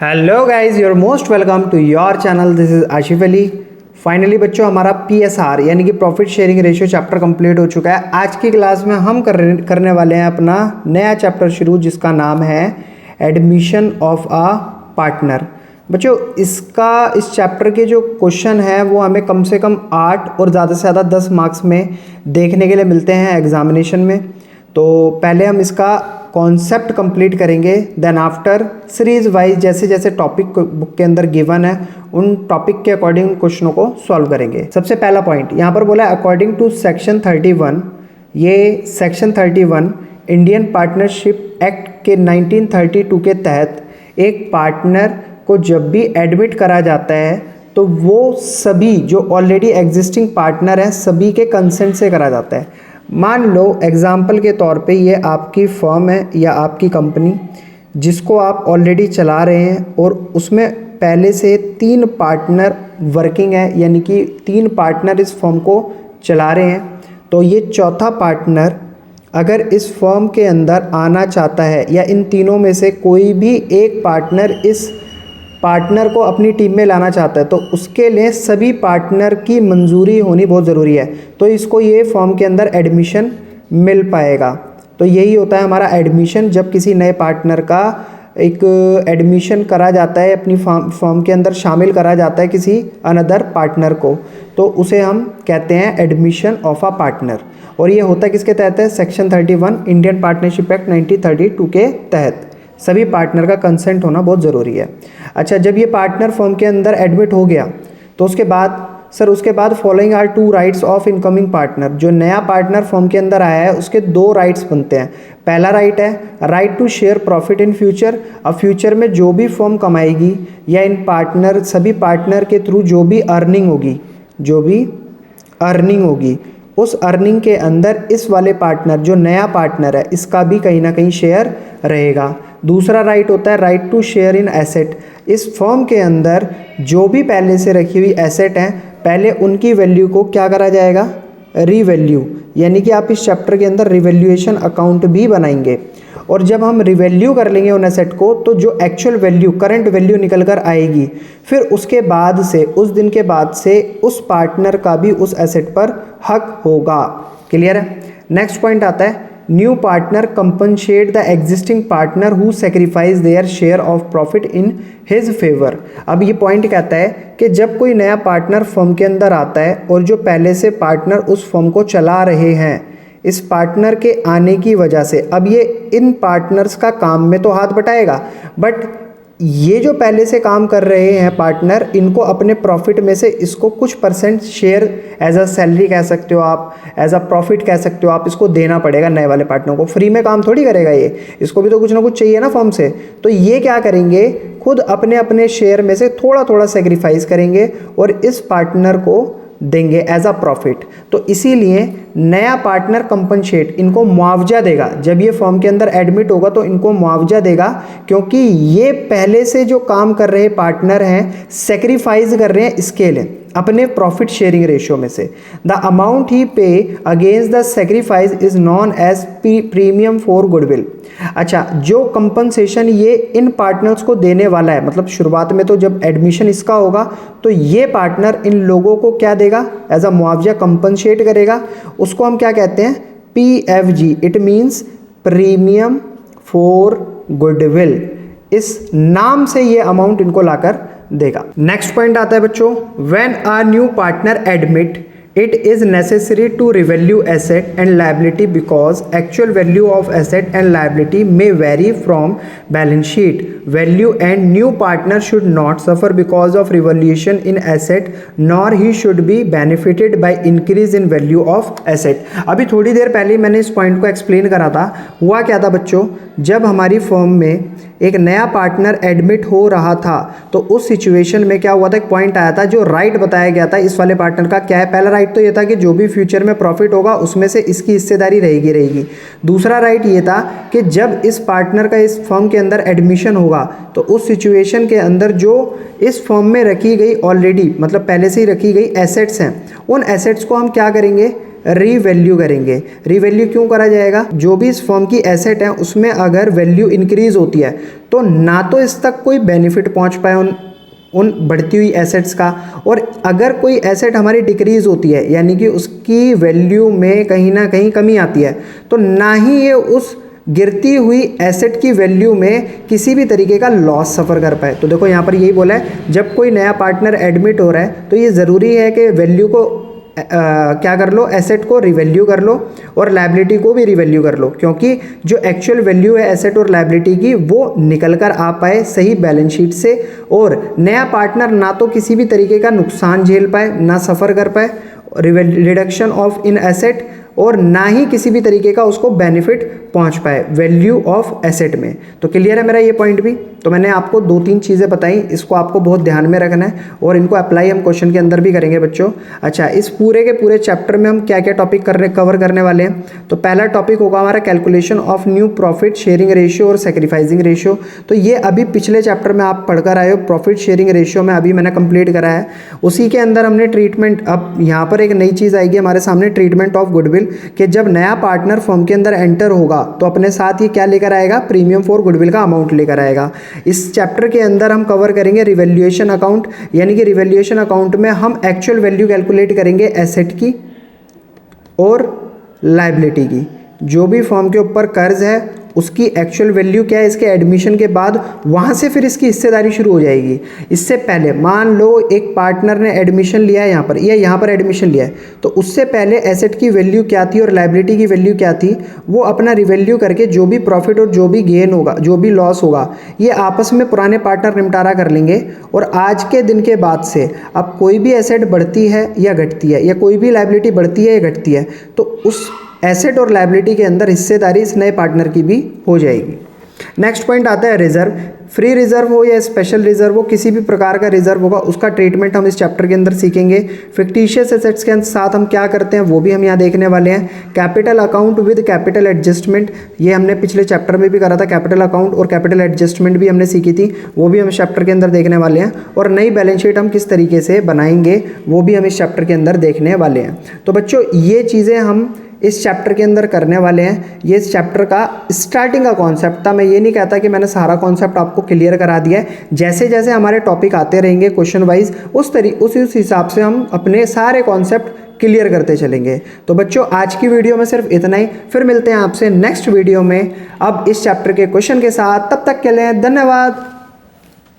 Hello guys, you're most welcome to your channel. This is Asif Ali. Finally बच्चों, हमारा PSR यानी कि profit sharing ratio chapter complete हो चुका है। आज की क्लास में हम करने वाले हैं अपना नया चैप्टर शुरू, जिसका नाम है एडमिशन ऑफ अ पार्टनर। बच्चों, इस चैप्टर के जो क्वेश्चन है वो हमें कम से कम 8 और ज़्यादा से ज़्यादा 10 मार्क्स में देखने के लिए मिलते हैं एग्जामिनेशन में। तो पहले हम इसका कॉन्सेप्ट कंप्लीट करेंगे, देन आफ्टर सीरीज वाइज जैसे जैसे टॉपिक बुक के अंदर गिवन है उन टॉपिक के अकॉर्डिंग क्वेश्चनों को सॉल्व करेंगे। सबसे पहला पॉइंट यहाँ पर बोला है अकॉर्डिंग टू सेक्शन 31। ये सेक्शन 31 इंडियन पार्टनरशिप एक्ट के 1932 के तहत एक पार्टनर को जब भी एडमिट करा जाता है तो वो सभी जो ऑलरेडी एग्जिस्टिंग पार्टनर हैं सभी के कंसेंट से करा जाता है। मान लो एग्जाम्पल के तौर पे ये आपकी फर्म है या आपकी कंपनी जिसको आप ऑलरेडी चला रहे हैं और उसमें पहले से 3 पार्टनर वर्किंग है, यानी कि 3 पार्टनर इस फर्म को चला रहे हैं। तो ये चौथा पार्टनर अगर इस फर्म के अंदर आना चाहता है या इन तीनों में से कोई भी एक पार्टनर इस पार्टनर को अपनी टीम में लाना चाहता है तो उसके लिए सभी पार्टनर की मंजूरी होनी बहुत ज़रूरी है, तो इसको ये फॉर्म के अंदर एडमिशन मिल पाएगा। तो यही होता है हमारा एडमिशन। जब किसी नए पार्टनर का एक एडमिशन करा जाता है, अपनी फॉर्म के अंदर शामिल करा जाता है किसी अनदर पार्टनर को, तो उसे हम कहते हैं एडमिशन ऑफ अ पार्टनर। और ये होता किसके तहत है? सेक्शन 31 इंडियन पार्टनरशिप एक्ट 1932 के तहत सभी पार्टनर का कंसेंट होना बहुत ज़रूरी है। अच्छा, जब ये पार्टनर फर्म के अंदर एडमिट हो गया तो उसके बाद following are 2 rights of incoming partner. जो नया पार्टनर फर्म के अंदर आया है उसके 2 राइट्स बनते हैं। पहला राइट है right to share profit in future. अब फ्यूचर में जो भी फर्म कमाएगी या इन सभी पार्टनर के थ्रू जो भी अर्निंग होगी उस अर्निंग के अंदर इस वाले पार्टनर जो नया पार्टनर है इसका भी कहीं ना कहीं शेयर रहेगा। दूसरा राइट होता है right to share in asset. इस फर्म के अंदर जो भी पहले से रखी हुई एसेट हैं पहले उनकी वैल्यू को क्या करा जाएगा? रीवैल्यू, यानी कि आप इस चैप्टर के अंदर रिवैल्यूएशन अकाउंट भी बनाएंगे। और जब हम रिवैल्यू कर लेंगे उन एसेट को तो जो एक्चुअल वैल्यू करंट वैल्यू निकल कर आएगी, फिर उसके बाद से उस दिन के बाद से उस पार्टनर का भी उस एसेट पर हक होगा। क्लियर है? नेक्स्ट पॉइंट आता है new partner compensate the existing partner who sacrifice their share of profit in his favour. अब ये पॉइंट कहता है कि जब कोई नया पार्टनर फर्म के अंदर आता है और जो पहले से पार्टनर उस फर्म को चला रहे हैं, इस पार्टनर के आने की वजह से अब ये इन पार्टनर्स का काम में तो हाथ बटाएगा, बट ये जो पहले से काम कर रहे हैं पार्टनर, इनको अपने प्रॉफिट में से इसको कुछ % शेयर एज अ सैलरी कह सकते हो आप, एज अ प्रॉफिट कह सकते हो आप, इसको देना पड़ेगा नए वाले पार्टनर को। फ्री में काम थोड़ी करेगा ये, इसको भी तो कुछ ना कुछ चाहिए ना फर्म से। तो ये क्या करेंगे, खुद अपने अपने शेयर में से थोड़ा थोड़ा सेक्रीफाइस करेंगे और इस पार्टनर को देंगे एज अ प्रॉफिट। तो इसीलिए नया पार्टनर कंपनसेट इनको मुआवजा देगा। जब ये फर्म के अंदर एडमिट होगा तो इनको मुआवजा देगा, क्योंकि ये पहले से जो काम कर रहे पार्टनर हैं सेक्रीफाइस कर रहे हैं इसके लिए अपने प्रॉफिट शेयरिंग रेशियो में से। The amount he pay against the sacrifice is known as premium for goodwill. अच्छा, जो कंपनसेशन ये इन पार्टनर्स को देने वाला है, मतलब शुरुआत में तो जब एडमिशन इसका होगा तो ये पार्टनर इन लोगों को क्या देगा? एज अ मुआवजा कंपनसेट करेगा। उसको हम क्या कहते हैं? PFG। It means premium for goodwill. इस नाम से ये अमाउंट इनको लाकर देगा। नेक्स्ट पॉइंट आता है बच्चों, when a new partner admit it is necessary to revalue asset and liability because actual value of asset and liability may vary from balance sheet value and new partner should not suffer because of revaluation in asset nor he should be benefited by increase in value of asset। अभी थोड़ी देर पहले मैंने इस point को explain करा था। हुआ क्या था बच्चों, जब हमारी फर्म में एक नया पार्टनर एडमिट हो रहा था तो उस सिचुएशन में क्या हुआ था, एक पॉइंट आया था जो राइट बताया गया था इस वाले पार्टनर का। क्या है? पहला राइट तो ये था कि जो भी फ्यूचर में प्रॉफिट होगा उसमें से इसकी हिस्सेदारी रहेगी। दूसरा राइट ये था कि जब इस पार्टनर का इस फर्म के अंदर एडमिशन होगा तो उस सिचुएशन के अंदर जो इस फर्म में रखी गई ऑलरेडी, मतलब पहले से ही रखी गई एसेट्स हैं, उन एसेट्स को हम क्या करेंगे? रीवैल्यू करेंगे। रीवैल्यू क्यों करा जाएगा? जो भी इस फर्म की एसेट है उसमें अगर वैल्यू इंक्रीज होती है तो ना तो इस तक कोई बेनिफिट पहुंच पाए उन बढ़ती हुई एसेट्स का, और अगर कोई एसेट हमारी डिक्रीज होती है यानी कि उसकी वैल्यू में कहीं ना कहीं कमी आती है, तो ना ही ये उस गिरती हुई एसेट की वैल्यू में किसी भी तरीके का लॉस सफ़र कर पाए। तो देखो यहाँ पर यही बोला है, जब कोई नया पार्टनर एडमिट हो रहा है तो ये ज़रूरी है कि वैल्यू को क्या कर लो, एसेट को रिवैल्यू कर लो और लायबिलिटी को भी रिवैल्यू कर लो, क्योंकि जो एक्चुअल वैल्यू है एसेट और लायबिलिटी की वो निकल कर आ पाए सही बैलेंस शीट से, और नया पार्टनर ना तो किसी भी तरीके का नुकसान झेल पाए, ना सफ़र कर पाए रिडक्शन ऑफ इन एसेट, और ना ही किसी भी तरीके का उसको बेनिफिट पहुंच पाए वैल्यू ऑफ एसेट में। तो क्लियर है मेरा ये पॉइंट भी? तो मैंने आपको 2-3 चीज़ें बताई, इसको आपको बहुत ध्यान में रखना है और इनको अप्लाई हम क्वेश्चन के अंदर भी करेंगे बच्चों। अच्छा, इस पूरे के पूरे चैप्टर में हम क्या क्या टॉपिक कवर करने वाले हैं? तो पहला टॉपिक होगा हमारा calculation of new profit sharing ratio और सैक्रिफाइसिंग रेशियो। तो ये अभी पिछले चैप्टर में आप पढ़कर आए हो, प्रॉफिट शेयरिंग रेशियो में अभी मैंने कंप्लीट करा है। उसी के अंदर हमने ट्रीटमेंट, अब यहाँ पर एक नई चीज़ आएगी हमारे सामने, ट्रीटमेंट ऑफ गुडविल, कि जब नया पार्टनर फर्म के अंदर एंटर होगा तो अपने साथ ये क्या लेकर आएगा? प्रीमियम फॉर गुडविल का अमाउंट लेकर आएगा। इस चैप्टर के अंदर हम कवर करेंगे रिवैल्यूएशन अकाउंट, यानी कि रिवैल्यूएशन अकाउंट में हम एक्चुअल वैल्यू कैलकुलेट करेंगे एसेट की और लायबिलिटी की। जो भी फर्म के ऊपर कर्ज है उसकी एक्चुअल वैल्यू क्या है इसके एडमिशन के बाद, वहाँ से फिर इसकी हिस्सेदारी शुरू हो जाएगी। इससे पहले मान लो एक पार्टनर ने एडमिशन लिया है यहाँ पर, या यहाँ पर एडमिशन लिया है, तो उससे पहले एसेट की वैल्यू क्या थी और लायबिलिटी की वैल्यू क्या थी, वो अपना रिवैल्यू करके जो भी प्रॉफिट और जो भी गेन होगा, जो भी लॉस होगा, ये आपस में पुराने पार्टनर निपटारा कर लेंगे। और आज के दिन के बाद से अब कोई भी एसेट बढ़ती है या घटती है, या कोई भी लायबिलिटी बढ़ती है या घटती है, तो उस एसेट और लायबिलिटी के अंदर हिस्सेदारी इस नए पार्टनर की भी हो जाएगी। नेक्स्ट पॉइंट आता है रिजर्व। फ्री रिजर्व हो या स्पेशल रिजर्व हो, किसी भी प्रकार का रिजर्व होगा उसका ट्रीटमेंट हम इस चैप्टर के अंदर सीखेंगे। फिक्टिशियस एसेट्स के साथ हम क्या करते हैं वो भी हम यहाँ देखने वाले हैं। Capital account with capital adjustment, ये हमने पिछले चैप्टर में भी करा था, कैपिटल अकाउंट और कैपिटल एडजस्टमेंट भी हमने सीखी थी, वो भी हम इस चैप्टर के अंदर देखने वाले हैं। और नई बैलेंस शीट हम किस तरीके से बनाएंगे वो भी हम इस चैप्टर के अंदर देखने वाले हैं। तो बच्चों ये चीज़ें हम इस चैप्टर के अंदर करने वाले हैं। ये इस चैप्टर का स्टार्टिंग का कॉन्सेप्ट था। मैं ये नहीं कहता कि मैंने सारा कॉन्सेप्ट आपको क्लियर करा दिया है। जैसे जैसे हमारे टॉपिक आते रहेंगे क्वेश्चन वाइज, उस हिसाब से हम अपने सारे कॉन्सेप्ट क्लियर करते चलेंगे। तो बच्चों आज की वीडियो में सिर्फ इतना ही, फिर मिलते हैं आपसे नेक्स्ट वीडियो में अब इस चैप्टर के क्वेश्चन के साथ। तब तक के लिए धन्यवाद।